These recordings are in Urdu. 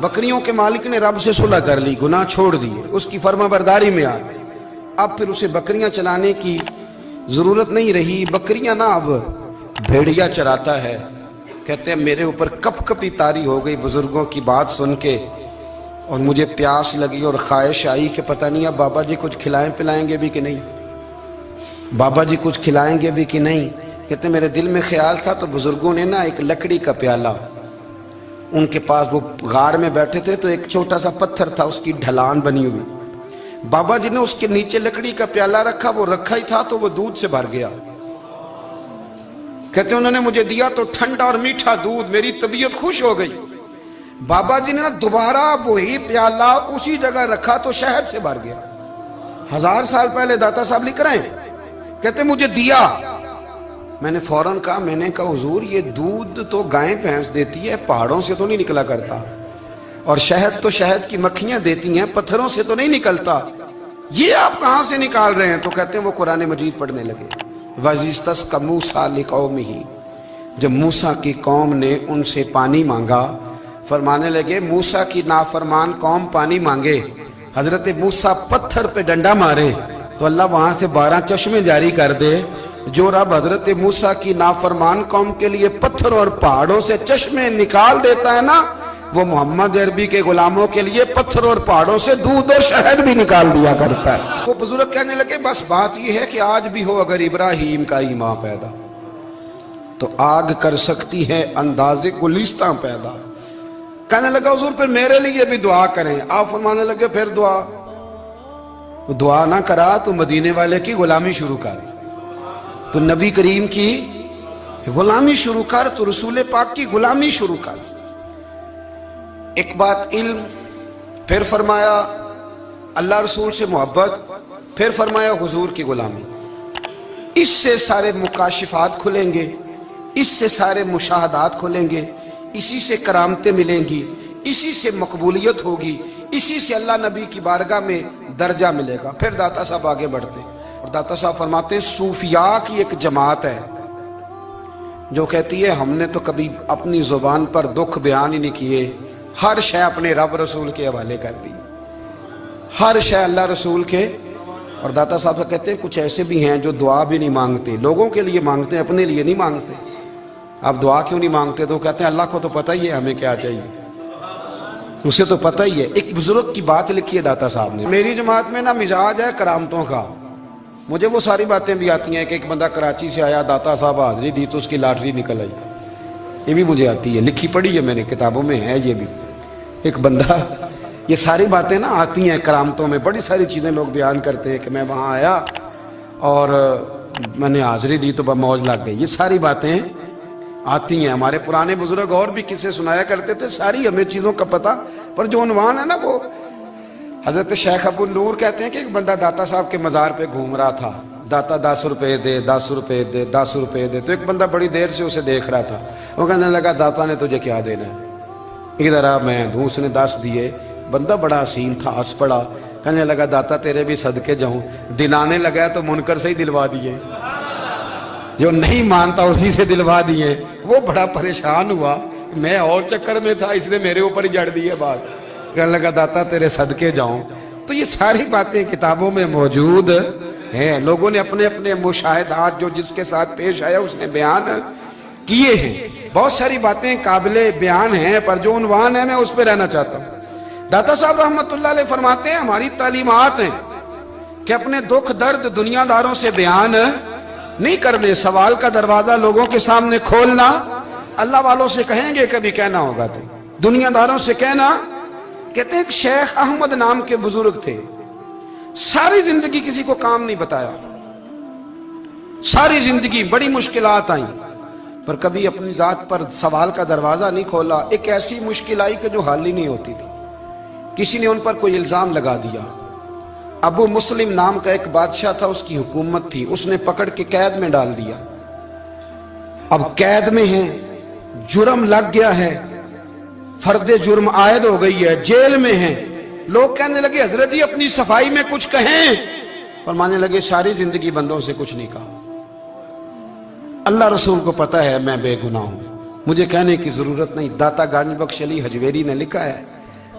بکریوں کے مالک نے رب سے صلح کر لی، گناہ چھوڑ دیے، اس کی فرما برداری میں آ گئے، اب پھر اسے بکریاں چلانے کی ضرورت نہیں رہی، بکریاں نہ اب بھیڑیا چراتا ہے۔ کہتے ہیں میرے اوپر کپ کپی طاری ہو گئی بزرگوں کی بات سن کے، اور مجھے پیاس لگی اور خواہش آئی کہ پتہ نہیں اب بابا جی کچھ کھلائیں پلائیں گے بھی کہ نہیں، بابا جی کچھ کھلائیں گے بھی کہ نہیں۔ کہتے ہیں میرے دل میں خیال تھا تو بزرگوں نے نا ایک لکڑی کا پیالہ، ان کے پاس وہ غار میں بیٹھے تھے تو ایک چھوٹا سا پتھر تھا، اس کی ڈھلان بنی ہوئی، بابا جی نے اس کے نیچے لکڑی کا پیالہ رکھا، وہ رکھا ہی تھا تو وہ دودھ سے بھر گیا۔ کہتے ہیں انہوں نے مجھے دیا تو ٹھنڈا اور میٹھا دودھ، میری طبیعت خوش ہو گئی۔ بابا جی نے دوبارہ وہی پیالہ اسی جگہ رکھا تو شہد سے بھر گیا۔ 1000 سال پہلے داتا صاحب لکھ رہے ہیں، کہتے مجھے دیا، میں نے فوراً کہا، میں نے کہا حضور یہ دودھ تو گائیں بھینس دیتی ہے، پہاڑوں سے تو نہیں نکلا کرتا، اور شہد تو شہد کی مکھیاں دیتی ہیں، پتھروں سے تو نہیں نکلتا، یہ آپ کہاں سے نکال رہے ہیں؟ تو کہتے ہیں وہ قرآن مجید پڑھنے لگے۔ وَإِذِ اسْتَسْقَىٰ مُوسَىٰ لِقَوْمِهِ، جب موسیٰ کی قوم نے ان سے پانی مانگا، فرمانے لگے موسیٰ کی نافرمان قوم پانی مانگے، حضرت موسیٰ پتھر پہ ڈنڈا مارے تو اللہ وہاں سے 12 چشمے جاری کر دے۔ جو رب حضرت موسیٰ کی نافرمان قوم کے لیے پتھر اور پہاڑوں سے چشمے نکال دیتا ہے نا، وہ محمد عربی کے غلاموں کے لیے پتھر اور پہاڑوں سے دودھ اور شہد بھی نکال دیا کرتا ہے۔ وہ بزرگ کہنے لگے بس بات یہ ہے کہ آج بھی ہو اگر ابراہیم کا ایمان پیدا تو آگ کر سکتی ہے انداز گلستاں پیدا۔ کہنے لگا حضور پھر میرے لیے بھی دعا کریں۔ آپ فرمانے لگے پھر دعا نہ کرا تو مدینے والے کی غلامی شروع کر، تو نبی کریم کی غلامی شروع کر، تو رسول پاک کی غلامی شروع کر۔ ایک بات علم، پھر فرمایا اللہ رسول سے محبت، پھر فرمایا حضور کی غلامی۔ اس سے سارے مکاشفات کھلیں گے، اس سے سارے مشاہدات کھلیں گے، اسی سے کرامتیں ملیں گی، اسی سے مقبولیت ہوگی، اسی سے اللہ نبی کی بارگاہ میں درجہ ملے گا۔ پھر داتا صاحب آگے بڑھتے اور داتا صاحب فرماتے ہیں صوفیاء کی ایک جماعت ہے جو کہتی ہے ہم نے تو کبھی اپنی زبان پر دکھ بیان ہی نہیں کیے، ہر شے اپنے رب رسول کے حوالے کر دی، ہر شے اللہ رسول کے۔ اور داتا صاحب کہتے ہیں کچھ ایسے بھی ہیں جو دعا بھی نہیں مانگتے، لوگوں کے لیے مانگتے ہیں، اپنے لیے نہیں مانگتے۔ آپ دعا کیوں نہیں مانگتے؟ تو کہتے ہیں اللہ کو تو پتہ ہی ہے ہمیں کیا چاہیے، اسے تو پتہ ہی ہے۔ ایک بزرگ کی بات لکھی ہے داتا صاحب نے، میری جماعت میں نا مزاج ہے کرامتوں کا، مجھے وہ ساری باتیں بھی آتی ہیں کہ ایک بندہ کراچی سے آیا، داتا صاحب حاضری دی تو اس کی لاٹری نکل آئی، یہ بھی مجھے آتی ہے، لکھی پڑھی ہے میں نے، کتابوں میں ہے یہ بھی۔ ایک بندہ، یہ ساری باتیں نا آتی ہیں کرامتوں میں، بڑی ساری چیزیں لوگ بیان کرتے ہیں کہ میں وہاں آیا اور میں نے حاضری دی تو موج لگ گئی، یہ ساری باتیں آتی ہیں۔ ہمارے پرانے بزرگ اور بھی قصے سنایا کرتے تھے، ساری ہمیں چیزوں کا پتہ، پر جو عنوان ہے نا وہ حضرت شیخ ابو نور کہتے ہیں کہ ایک بندہ داتا صاحب کے مزار پہ گھوم رہا تھا، داتا 10 روپے دے، 10 روپے دے، 10 روپے دے، تو ایک بندہ بڑی دیر سے اسے دیکھ رہا تھا، وہ کہنے لگا داتا نے تجھے کیا دینا ہے، ادھر آ میں دوں۔ اس نے 10 دیے، بندہ بڑا حسین تھا، ہنس پڑا، کہنے لگا داتا تیرے بھی صدقے جاؤں، دلانے لگا تو منکر سے ہی دلوا دیے، جو نہیں مانتا اسی سے دلوا دیے۔ وہ بڑا پریشان ہوا، میں اور چکر میں تھا، اس نے میرے اوپر ہی جڑ دی ہے بات، کہنے لگا داتا تیرے صدقے جاؤں۔ تو یہ ساری باتیں کتابوں میں موجود ہیں، لوگوں نے اپنے اپنے مشاہدات جو جس کے ساتھ پیش آیا اس نے بیان کیے ہیں، بہت ساری باتیں قابل بیان ہیں، پر جو عنوان ہے میں اس پہ رہنا چاہتا ہوں۔ داتا صاحب رحمت اللہ علیہ فرماتے ہیں ہماری تعلیمات ہیں کہ اپنے دکھ درد دنیا داروں سے بیان نہیں کرنے، سوال کا دروازہ لوگوں کے سامنے کھولنا، اللہ والوں سے کہیں گے کبھی کہنا ہوگا تو دنیا داروں سے کہنا۔ کہتے ہیں ایک شیخ احمد نام کے بزرگ تھے، ساری زندگی کسی کو کام نہیں بتایا، ساری زندگی بڑی مشکلات آئیں، پر کبھی اپنی ذات پر سوال کا دروازہ نہیں کھولا۔ ایک ایسی مشکل آئی کہ جو حل ہی نہیں ہوتی تھی، کسی نے ان پر کوئی الزام لگا دیا۔ ابو مسلم نام کا ایک بادشاہ تھا، اس کی حکومت تھی، اس نے پکڑ کے قید میں ڈال دیا۔ اب قید میں ہیں، جرم لگ گیا ہے، فرد جرم عائد ہو گئی ہے، جیل میں ہیں۔ لوگ کہنے لگے حضرت جی اپنی صفائی میں کچھ کہیں، فرمانے لگے ساری زندگی بندوں سے کچھ نہیں کہا، اللہ رسول کو پتہ ہے میں بے گناہ ہوں، مجھے کہنے کی ضرورت نہیں۔ داتا گانج بخش علی حجویری نے لکھا ہے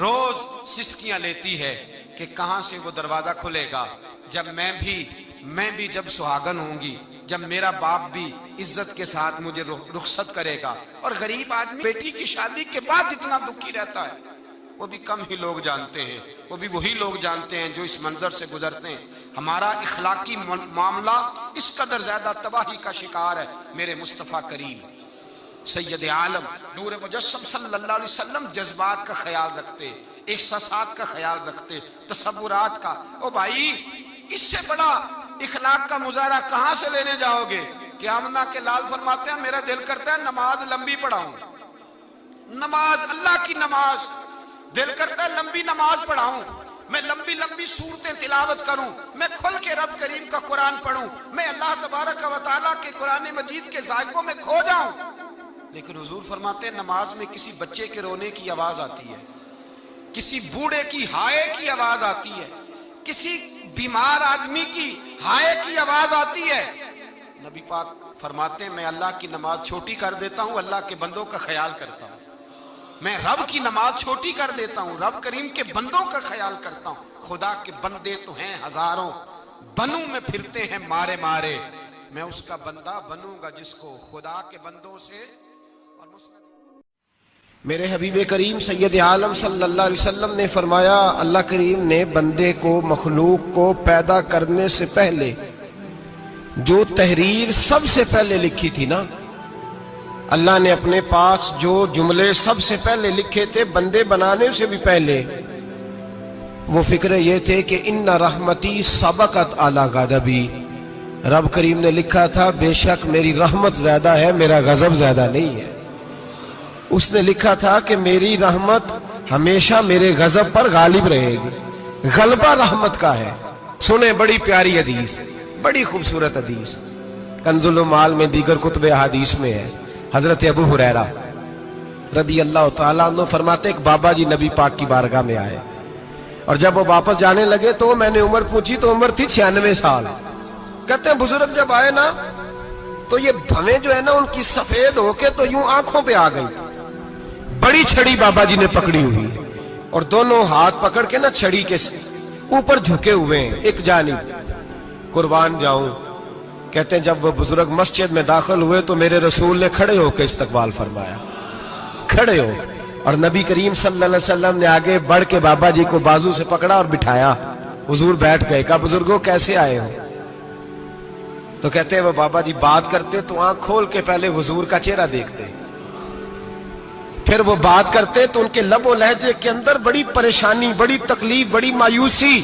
روز سسکیاں لیتی ہے کہ کہاں سے وہ دروازہ کھلے گا جب میں بھی جب سہاگن ہوں گی، جب میرا باپ بھی عزت کے ساتھ مجھے رخصت کرے گا۔ اور غریب آدمی بیٹی کی شادی کے بعد اتنا دکھی رہتا ہے، وہ بھی کم ہی لوگ جانتے ہیں، وہ بھی وہی لوگ جانتے ہیں جو اس منظر سے گزرتے ہیں۔ ہمارا اخلاقی معاملہ اس قدر زیادہ تباہی کا شکار ہے۔ میرے مصطفیٰ کریم سید عالم نور مجسم صلی اللہ علیہ وسلم جذبات کا خیال رکھتے، احساسات کا خیال رکھتے، تصورات کا۔ او بھائی، اس سے بڑا اخلاق کا مظاہرہ کہاں سے لینے جاؤ گے؟ کہ آمنہ کے لال فرماتے ہیں میرا دل کرتا ہے نماز لمبی پڑھاؤں، نماز اللہ کی نماز، دل کرتا ہے لمبی نماز پڑھاؤں، میں لمبی لمبی سورتیں تلاوت کروں، میں کھل کے رب کریم کا قرآن پڑھوں، میں اللہ تبارک و تعالیٰ کے قرآن مجید کے ذائقوں میں کھو جاؤں۔ لیکن حضور فرماتے ہیں نماز میں کسی بچے کے رونے کی آواز آتی ہے، کسی بوڑھے کی ہائے کی آواز آتی ہے، کسی بیمار آدمی کی ہائے کی آواز آتی ہے۔ نبی پاک فرماتے ہیں میں اللہ کی نماز چھوٹی کر دیتا ہوں، اللہ کے بندوں کا خیال کرتا ہوں۔ میں رب کی نماز چھوٹی کر دیتا ہوں، رب کریم کے بندوں کا خیال کرتا ہوں۔ خدا کے بندے تو ہیں ہزاروں، بنوں میں پھرتے ہیں مارے مارے، میں اس کا بندہ بنوں گا جس کو خدا کے بندوں سے۔ میرے حبیب کریم سید عالم صلی اللہ علیہ وسلم نے فرمایا اللہ کریم نے بندے کو، مخلوق کو پیدا کرنے سے پہلے جو تحریر سب سے پہلے لکھی تھی نا، اللہ نے اپنے پاس جو جملے سب سے پہلے لکھے تھے بندے بنانے سے بھی پہلے، وہ فکرے یہ تھے کہ ان رحمتی سبقت اعلی غضبی۔ رب کریم نے لکھا تھا بے شک میری رحمت زیادہ ہے، میرا غضب زیادہ نہیں ہے۔ اس نے لکھا تھا کہ میری رحمت ہمیشہ میرے غضب پر غالب رہے گی، غلبہ رحمت کا ہے۔ سنیں بڑی پیاری حدیث، بڑی خوبصورت حدیث، کنز المال میں دیگر کتب احادیث میں ہے۔ حضرت ابو ہریرہ رضی اللہ تعالیٰ عنہ فرماتے ایک بابا جی نبی پاک کی بارگاہ میں آئے، اور جب وہ واپس جانے لگے تو میں نے عمر پوچھی تو عمر تھی 96 سال۔ کہتے ہیں بزرگ جب آئے نا تو یہ بھویں جو ہے نا ان کی سفید ہو کے تو یوں آنکھوں پہ آ گئی، بڑی چھڑی بابا جی نے پکڑی ہوئی اور دونوں ہاتھ پکڑ کے نا چھڑی کے اوپر جھکے ہوئے ہیں ایک جانب، قربان جاؤں۔ کہتے ہیں جب وہ بزرگ مسجد میں داخل ہوئے تو میرے رسول نے کھڑے ہو کے استقبال فرمایا، کھڑے ہو، اور نبی کریم صلی اللہ علیہ وسلم نے آگے بڑھ کے بابا جی کو بازو سے پکڑا اور بٹھایا۔ حضور بیٹھ گئے، کہا بزرگوں کیسے آئے ہو؟ تو کہتے ہیں وہ بابا جی بات کرتے تو آنکھ کھول کے پہلے حضور کا چہرہ دیکھتے، پھر وہ بات کرتے تو ان کے لب و لہجے کے اندر بڑی پریشانی، بڑی تکلیف، بڑی مایوسی۔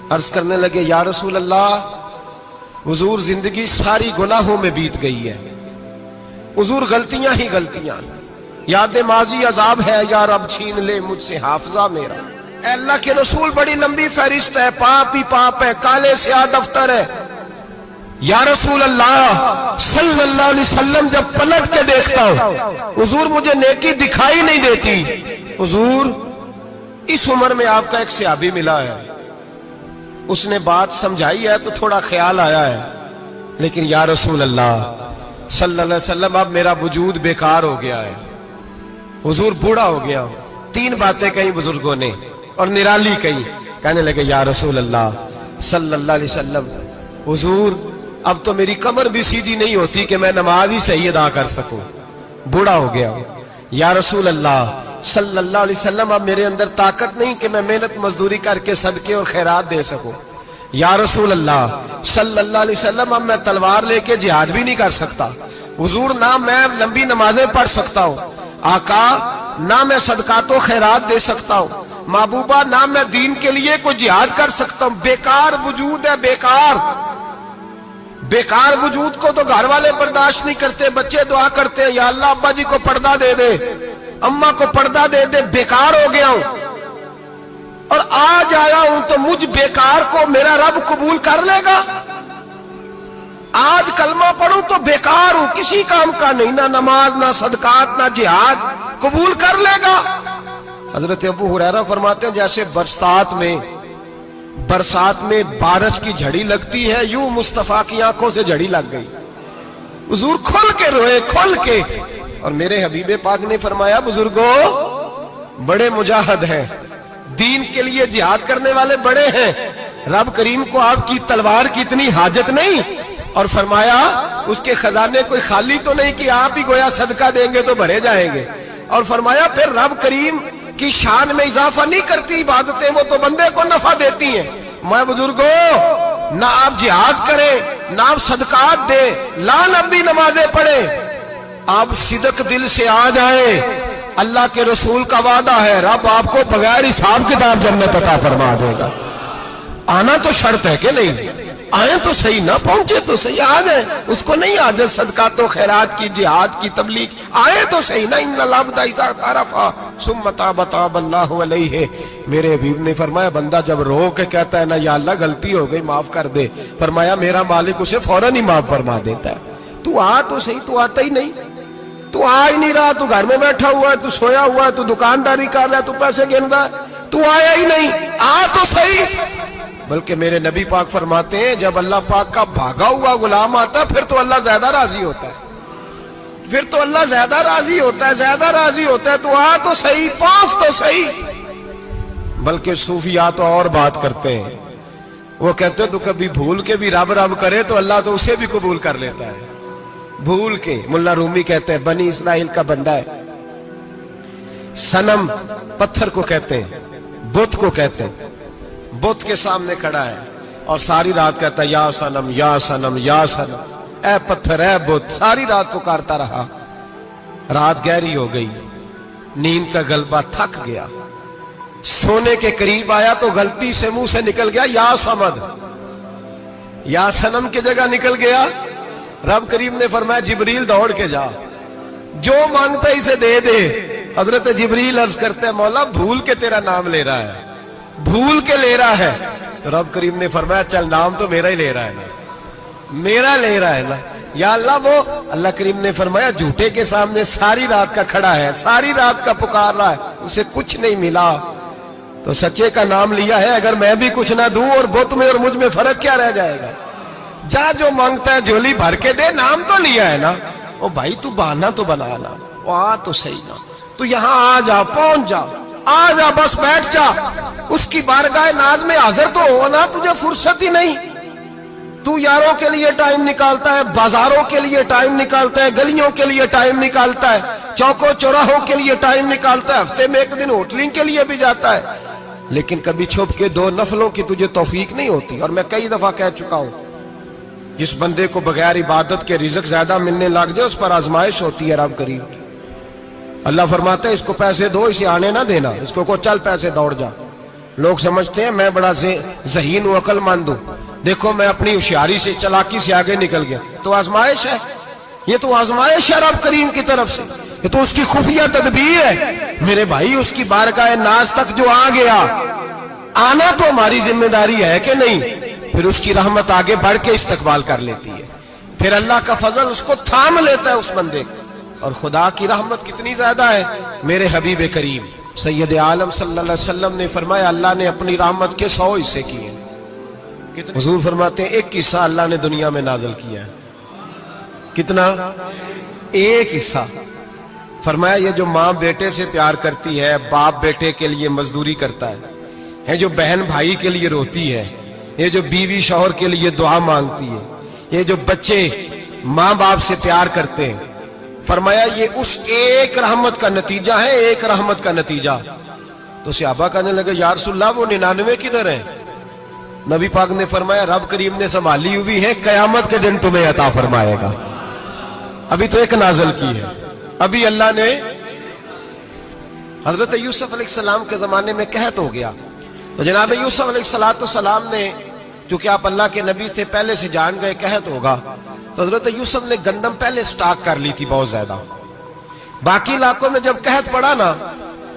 عرض کرنے لگے یا رسول اللہ، حضور زندگی ساری گناہوں میں بیت گئی ہے، حضور غلطیاں ہی غلطیاں، یاد ماضی عذاب ہے، یا رب چھین لے مجھ سے حافظہ میرا۔ اے اللہ کے رسول بڑی لمبی فہرست ہے، پاپ ہی پاپ ہے، کالے سیاہ دفتر ہے۔ یا رسول اللہ صلی اللہ علیہ وسلم جب پلٹ کے دیکھتا ہوں حضور مجھے نیکی دکھائی نہیں دیتی۔ حضور اس عمر میں آپ کا ایک صحابی ملا ہے، اس نے بات سمجھائی ہے تو تھوڑا خیال آیا ہے، لیکن یا رسول اللہ صلی اللہ علیہ وسلم اب میرا وجود بیکار ہو گیا ہے، حضور بوڑھا ہو گیا ہوں۔ تین باتیں کہیں بزرگوں نے اور نرالی کہیں، کہنے لگے یا رسول اللہ صلی اللہ علیہ وسلم، حضور اب تو میری کمر بھی سیدھی نہیں ہوتی کہ میں نماز ہی صحیح ادا کر سکوں، بوڑھا ہو گیا ہوں۔ یا رسول اللہ صلی اللہ علیہ وسلم اب میرے اندر طاقت نہیں کہ میں محنت مزدوری کر کے صدقے اور خیرات دے سکوں۔ یا رسول اللہ صلی اللہ علیہ وسلم اب میں تلوار لے کے جہاد بھی نہیں کر سکتا، حضور نہ میں لمبی نمازیں پڑھ سکتا ہوں، آقا نہ میں صدقات و خیرات دے سکتا ہوں، محبوبہ نہ میں دین کے لیے کوئی جہاد کر سکتا ہوں، بیکار وجود ہے، بیکار بیکار وجود کو تو گھر والے برداشت نہیں کرتے، بچے دعا کرتے ہیں یا اللہ ابا جی کو پردہ دے دے، اماں کو پردہ دے دے، بیکار ہو گیا ہوں اور آج آیا ہوں تو مجھ بیکار کو میرا رب قبول کر لے گا؟ آج کلمہ پڑھوں تو بیکار ہوں، کسی کام کا نہیں، نہ نماز نہ صدقات نہ جہاد، قبول کر لے گا؟ حضرت ابو ہریرہ فرماتے ہیں جیسے برسات میں بارش کی جھڑی لگتی ہے، یوں مصطفیٰ کی آنکھوں سے جھڑی لگ گئی، حضور کھل کے روئے، کھل کے۔ اور میرے حبیب پاک نے فرمایا بزرگوں بڑے مجاہد ہیں, دین کے لیے جہاد کرنے والے بڑے ہیں. رب کریم کو آپ کی تلوار کی اتنی حاجت نہیں, اور فرمایا اس کے خزانے کوئی خالی تو نہیں کہ آپ ہی گویا صدقہ دیں گے تو بھرے جائیں گے. اور فرمایا پھر رب کریم کی شان میں اضافہ نہیں کرتی عبادتیں, وہ تو بندے کو نفع دیتی ہیں. میں بزرگوں, نہ آپ جہاد کریں, نہ آپ صدقات دیں, لان اب بھی نمازیں پڑھیں, آپ صدق دل سے آ جائیں. اللہ کے رسول کا وعدہ ہے, رب آپ کو بغیر حساب کتاب جنت عطا فرما دے گا. آنا تو شرط ہے کہ نہیں, آئیں تو صحیح, نہ پہنچے تو صحیح, آ جائیں. اس کو نہیں عادت صدقات و خیرات کی, جہاد کی, تبلیغ, آئے تو صحیح نا. ان العبد اذا عرفا ثم تاب تاب اللہ علیہ. میرے حبیب نے فرمایا بندہ جب رو کے کہتا ہے نا یا اللہ غلطی ہو گئی معاف کر دے, فرمایا میرا مالک اسے فوراً ہی معاف فرما دیتا ہے. تو آ تو صحیح, تو آتا ہی نہیں, تو آ ہی نہیں رہا, تو گھر میں بیٹھا ہوا ہے, تو سویا ہوا ہے, تو دکانداری کر رہا ہے, تو پیسے گن رہا ہے, تو آیا ہی نہیں. آ تو صحیح. بلکہ میرے نبی پاک فرماتے ہیں جب اللہ پاک کا بھاگا ہوا غلام آتا ہے پھر تو اللہ زیادہ راضی ہوتا ہے, پھر تو اللہ زیادہ راضی ہوتا ہے, زیادہ راضی ہوتا ہے. تو آ تو صحیح, پہنچ تو صحیح. بلکہ صوفیاء تو اور بات کرتے ہیں, وہ کہتے ہیں تو کبھی بھول کے بھی رب رب کرے تو اللہ تو اسے بھی قبول کر لیتا ہے. بھول کے, ملا رومی کہتے ہیں بنی اسرائیل کا بندہ ہے, صنم پتھر کو کہتے ہیں, بت کو کہتے ہیں, بت کے سامنے کھڑا ہے اور ساری رات کہتا ہے یا صنم یا صنم یا صنم, اے پتھر اے بت. ساری رات پکارتا رہا, رات گہری ہو گئی, نیند کا غلبہ, تھک گیا, سونے کے قریب آیا تو غلطی سے منہ سے نکل گیا یا صمد, یا صنم کی جگہ نکل گیا. رب کریم نے فرمایا جبریل دوڑ کے جا, جو مانگتا ہے اسے دے دے. حضرت جبریل عرض کرتے ہیں مولا بھول کے تیرا نام لے رہا ہے, بھول کے لے رہا ہے. تو رب کریم نے فرمایا چل نام تو میرا ہی لے رہا ہے نا, میرا لے رہا ہے نا. یا اللہ, وہ اللہ کریم نے فرمایا جھوٹے کے سامنے ساری رات کا کھڑا ہے, ساری رات کا پکار رہا ہے, اسے کچھ نہیں ملا تو سچے کا نام لیا ہے. اگر میں بھی کچھ نہ دوں اور بت میں اور مجھ میں فرق کیا رہ جائے گا. جا جو مانگتا ہے جھولی بھر کے دے, نام تو لیا ہے نا. او بھائی تو بہانا تو بنانا, وہ آ تو صحیح نا. تو یہاں آ جا, پہنچ جا, آ جا, بس بیٹھ جا. اس کی بارگاہ ناز میں حاضر تو ہو نا, تجھے فرصت ہی نہیں. تو یاروں کے لیے ٹائم نکالتا ہے, بازاروں کے لیے ٹائم نکالتا ہے, گلیوں کے لیے ٹائم نکالتا ہے, چوکوں چوراہوں کے لیے ٹائم نکالتا ہے, ہفتے میں ایک دن ہوٹلنگ کے لیے بھی جاتا ہے. لیکن کبھی چھپ کے 2 نفلوں کی تجھے توفیق نہیں ہوتی. اور میں کئی دفعہ کہہ چکا ہوں, جس بندے کو بغیر عبادت کے رزق زیادہ ملنے لگ جائے اس پر آزمائش ہوتی ہے رب کریم کی. اللہ فرماتا ہے اس کو پیسے دو, اسے آنے نہ دینا, اس کو چل پیسے دوڑ جا. لوگ سمجھتے ہیں میں بڑا ذہین و عقل مند ہوں, دیکھو میں اپنی ہوشیاری سے, چلاکی سے آگے نکل گیا. تو آزمائش ہے, یہ تو آزمائش ہے رب کریم کی طرف سے, یہ تو اس کی خفیہ تدبیر ہے. میرے بھائی اس کی بارگاہ ناز تک جو آ گیا, آنا تو ہماری ذمہ داری ہے کہ نہیں. پھر اس کی رحمت آگے بڑھ کے استقبال کر لیتی ہے, پھر اللہ کا فضل اس کو تھام لیتا ہے اس بندے کو. اور خدا کی رحمت کتنی زیادہ ہے. میرے حبیب کریم سید عالم صلی اللہ علیہ وسلم نے فرمایا اللہ نے اپنی رحمت کے 100 حصے کیے. حضور فرماتے ہیں ایک حصہ اللہ نے دنیا میں نازل کیا ہے. کتنا؟ ایک حصہ. فرمایا یہ جو ماں بیٹے سے پیار کرتی ہے, باپ بیٹے کے لیے مزدوری کرتا ہے, جو بہن بھائی کے لیے روتی ہے, یہ جو بیوی شوہر کے لیے دعا مانگتی ہے, یہ جو بچے ماں باپ سے پیار کرتے ہیں, فرمایا یہ اس ایک رحمت کا نتیجہ ہے, ایک رحمت کا نتیجہ. تو صحابہ کہنے لگے یا رسول اللہ وہ 99 کدھر ہیں؟ نبی پاک نے فرمایا رب کریم نے سنبھالی ہوئی ہے, قیامت کے دن تمہیں عطا فرمائے گا. ابھی تو ایک نازل کی ہے, ابھی اللہ نے. حضرت یوسف علیہ السلام کے زمانے میں قحط ہو گیا, تو جناب یوسف علیہ السلام نے, چونکہ آپ اللہ کے نبی سے پہلے سے جان گئے قحط ہوگا, تو حضرت یوسف نے گندم پہلے سٹاک کر لی تھی بہت زیادہ. باقی علاقوں میں جب قحط پڑا نا,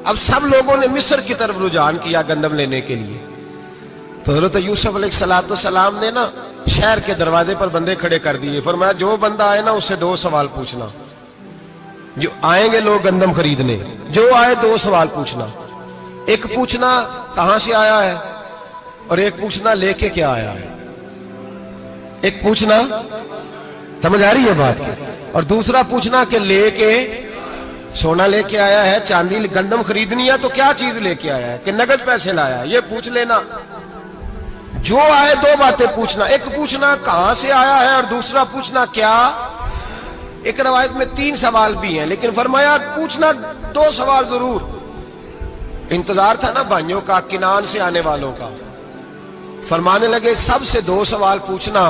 اب سب لوگوں نے مصر کی طرف رجحان کیا گندم لینے کے لیے. تو حضرت یوسف علیہ السلام نے نا شہر کے دروازے پر بندے کھڑے کر دیے. فرمایا جو بندہ آئے نا اس سے 2 سوال پوچھنا. جو آئیں گے لوگ گندم خریدنے, جو آئے 2 سوال پوچھنا. ایک پوچھنا کہاں سے آیا ہے, اور ایک پوچھنا لے کے کیا آیا ہے. ایک پوچھنا, سمجھ آ رہی ہے بات, اور دوسرا پوچھنا کہ لے کے سونا لے کے آیا ہے, چاندی گندم خریدنی ہے تو کیا چیز لے کے آیا ہے, کہ نقد پیسے لایا ہے, یہ پوچھ لینا. جو آئے دو باتیں پوچھنا, ایک پوچھنا کہاں سے آیا ہے اور دوسرا پوچھنا کیا. ایک روایت میں 3 سوال بھی ہیں, لیکن فرمایا پوچھنا 2 سوال ضرور. انتظار تھا نا بھائیوں کا کنان سے آنے والوں کا. فرمانے لگے سب سے 2 سوال پوچھنا.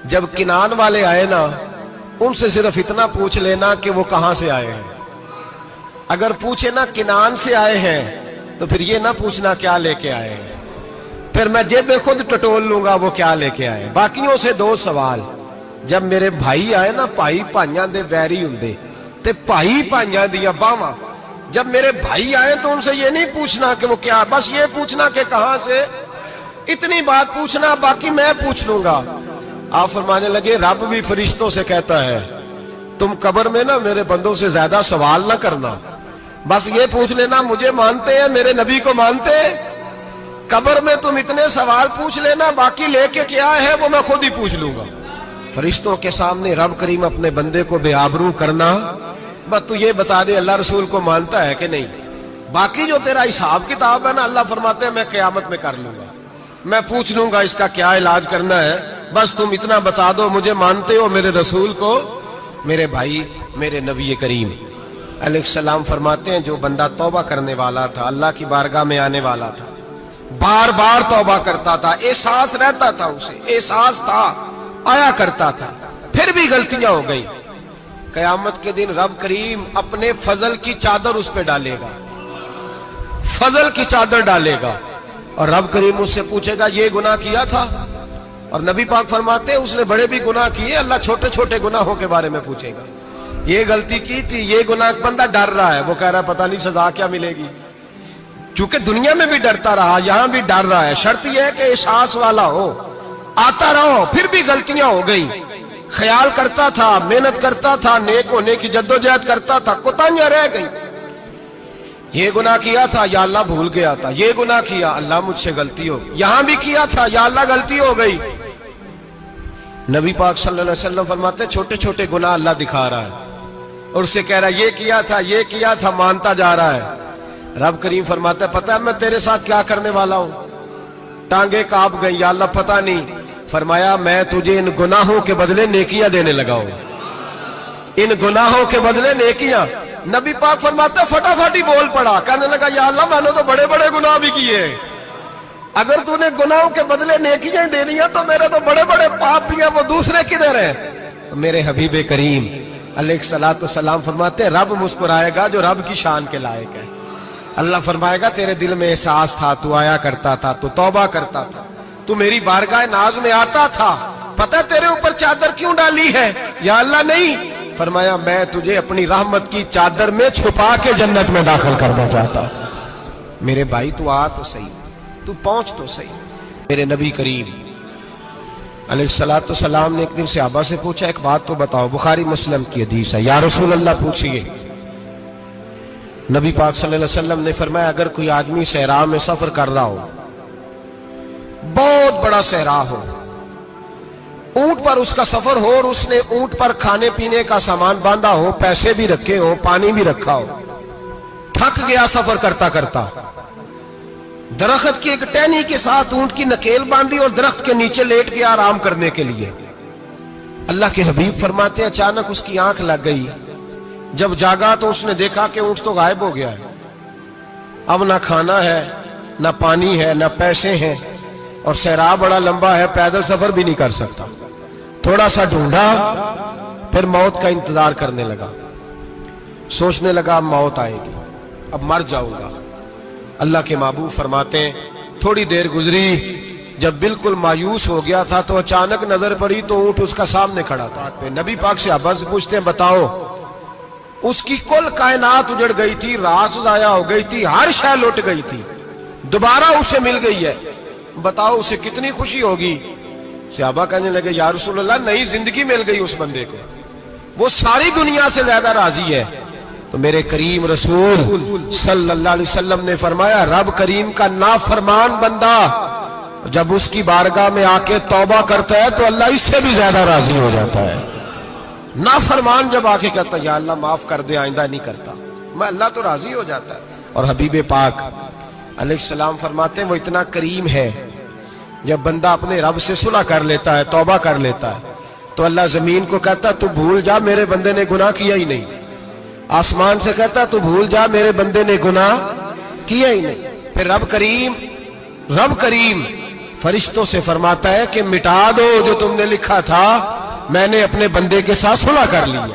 جب کنان والے آئے نا, ان سے صرف اتنا پوچھ لینا کہ وہ کہاں سے آئے ہیں. اگر پوچھے نا کنان سے آئے ہیں تو پھر یہ نہ پوچھنا کیا لے کے آئے ہیں, پھر میں جیب میں خود ٹٹول لوں گا وہ کیا لے کے آئے. باقیوں سے 2 سوال. جب میرے بھائی آئے نا, بھائی بھائیاں دے ویری ہوندے تے بھائی بھائیاں دیا باواں, جب میرے بھائی آئے تو ان سے یہ نہیں پوچھنا کہ وہ کیا, بس یہ پوچھنا کہ کہاں سے. اتنی بات پوچھنا, باقی میں پوچھ لوں گا. آپ فرمانے لگے رب بھی فرشتوں سے کہتا ہے تم قبر میں نا میرے بندوں سے زیادہ سوال نہ کرنا, بس یہ پوچھ لینا مجھے مانتے ہیں, میرے نبی کو مانتے. قبر میں تم اتنے سوال پوچھ لینا, باقی لے کے کیا ہے وہ میں خود ہی پوچھ لوں گا. فرشتوں کے سامنے رب کریم اپنے بندے کو بے آبرو کرنا, بس تو یہ بتا دے اللہ رسول کو مانتا ہے کہ نہیں. باقی جو تیرا حساب کتاب ہے نا, اللہ فرماتے ہیں میں قیامت میں کر لوں گا, میں پوچھ لوں گا اس کا کیا علاج کرنا ہے. بس تم اتنا بتا دو مجھے مانتے ہو, میرے رسول کو, میرے بھائی, میرے نبی کریم علیہ السلام. فرماتے ہیں جو بندہ توبہ کرنے والا تھا, اللہ کی بارگاہ میں آنے والا تھا, بار بار توبہ کرتا تھا, احساس رہتا تھا, اسے احساس تھا, آیا کرتا تھا, پھر بھی غلطیاں ہو گئی, قیامت کے دن رب کریم اپنے فضل کی چادر اس پہ ڈالے گا, فضل کی چادر ڈالے گا, اور رب کریم اس سے پوچھے گا یہ گناہ کیا تھا. اور نبی پاک فرماتے ہیں اس نے بڑے بھی گناہ کیے, اللہ چھوٹے چھوٹے گناہوں کے بارے میں پوچھے گا. یہ غلطی کی تھی, یہ گناہ. بندہ ڈر رہا ہے, وہ کہہ رہا ہے پتہ نہیں سزا کیا ملے گی, کیونکہ دنیا میں بھی ڈرتا رہا, یہاں بھی ڈر رہا ہے. شرط یہ ہے کہ احساس والا ہو, آتا رہو. پھر بھی غلطیاں ہو گئی, خیال کرتا تھا, محنت کرتا تھا, نیک ہونے کی جدوجہد کرتا تھا, کوتاہیاں رہ گئی. یہ گناہ کیا تھا یا اللہ بھول گیا تھا, یہ گناہ کیا اللہ مجھ سے غلطی ہو گئی, یہاں بھی کیا تھا یا اللہ غلطی ہو گئی. نبی پاک صلی اللہ علیہ وسلم فرماتے چھوٹے چھوٹے گناہ اللہ دکھا رہا ہے اور اسے کہہ رہا ہے یہ کیا تھا, یہ کیا تھا, مانتا جا رہا ہے. رب کریم فرماتا ہے پتہ ہے میں تیرے ساتھ کیا کرنے والا ہوں. ٹانگیں کانپ گئی, یا اللہ پتہ نہیں. فرمایا میں تجھے ان گناہوں کے بدلے نیکیاں دینے لگا ہوں, ان گناہوں کے بدلے نیکیاں. نبی پاک فرماتا ہے فٹافٹ ہی بول پڑا, کہنے لگا یا اللہ میں نے تو بڑے بڑے گناہ بھی کیے, اگر تو نے گناہوں کے بدلے نیکیاں دے دیا تو میرے تو بڑے بڑے پاپ بھی ہیں, وہ دوسرے کدھر ہیں. میرے حبیب کریم علیہ الصلوۃ والسلام فرماتے ہیں رب مسکرائے گا جو رب کی شان کے لائق ہے. اللہ فرمائے گا تیرے دل میں احساس تھا, تو آیا کرتا تھا, تو توبہ کرتا تھا, تو میری بارگاہ ناز میں آتا تھا, پتہ تیرے اوپر چادر کیوں ڈالی ہے. یا اللہ نہیں. فرمایا میں تجھے اپنی رحمت کی چادر میں چھپا کے جنت میں داخل کرنا چاہتا ہوں. میرے بھائی تو آ تو صحیح, تو پہنچ تو صحیح. میرے نبی کریم علیہ الصلوۃ والسلام نے ایک دن صحابہ سے پوچھا ایک بات تو بتاؤ, بخاری مسلم کی حدیث ہے, یا رسول اللہ پوچھئے. نبی پاک صلی اللہ علیہ وسلم نے فرمایا اگر کوئی آدمی صحرا میں سفر کر رہا ہو, بہت بڑا صحرا ہو, اونٹ پر اس کا سفر ہو, اور اس نے اونٹ پر کھانے پینے کا سامان باندھا ہو, پیسے بھی رکھے ہو, پانی بھی رکھا ہو, تھک گیا سفر کرتا کرتا, درخت کی ایک ٹہنی کے ساتھ اونٹ کی نکیل باندھی اور درخت کے نیچے لیٹ گیا آرام کرنے کے لیے. اللہ کے حبیب فرماتے ہیں اچانک اس کی آنکھ لگ گئی, جب جاگا تو اس نے دیکھا کہ اونٹ تو غائب ہو گیا ہے, اب نہ کھانا ہے, نہ پانی ہے, نہ پیسے ہیں, اور صحرا بڑا لمبا ہے, پیدل سفر بھی نہیں کر سکتا. تھوڑا سا ڈھونڈا, پھر موت کا انتظار کرنے لگا, سوچنے لگا اب موت آئے گی, اب مر جاؤں گا. اللہ کے محبوب فرماتے ہیں تھوڑی دیر گزری, جب بالکل مایوس ہو گیا تھا تو اچانک نظر پڑی تو اونٹ اس کا سامنے کھڑا تھا. نبی پاک سے ابا سے پوچھتے ہیں بتاؤ, اس کی کل کائنات اجڑ گئی تھی, راس ضائع ہو گئی تھی, ہر شے لٹ گئی تھی, دوبارہ اسے مل گئی ہے, بتاؤ اسے کتنی خوشی ہوگی. صحابہ کہنے لگے یا رسول اللہ نئی زندگی مل گئی اس بندے کو, وہ ساری دنیا سے زیادہ راضی ہے. تو میرے کریم رسول صلی اللہ علیہ وسلم نے فرمایا رب کریم کا نافرمان بندہ جب اس کی بارگاہ میں آ کے توبہ کرتا ہے تو اللہ اس سے بھی زیادہ راضی ہو جاتا ہے. نافرمان جب آ کے کہتا یا اللہ معاف کر دے آئندہ نہیں کرتا، میں اللہ تو راضی ہو جاتا ہے۔ اور حبیب پاک علیہ السلام فرماتے ہیں وہ اتنا کریم ہے، جب بندہ اپنے رب سے صلح کر لیتا ہے، توبہ کر لیتا ہے، تو اللہ زمین کو کہتا تو بھول جا میرے بندے نے گناہ کیا ہی نہیں، آسمان سے کہتا تو بھول جا میرے بندے نے گناہ کیا ہی نہیں۔ پھر رب کریم فرشتوں سے فرماتا ہے کہ مٹا دو جو تم نے لکھا تھا، میں نے اپنے بندے کے ساتھ صلح کر لیا۔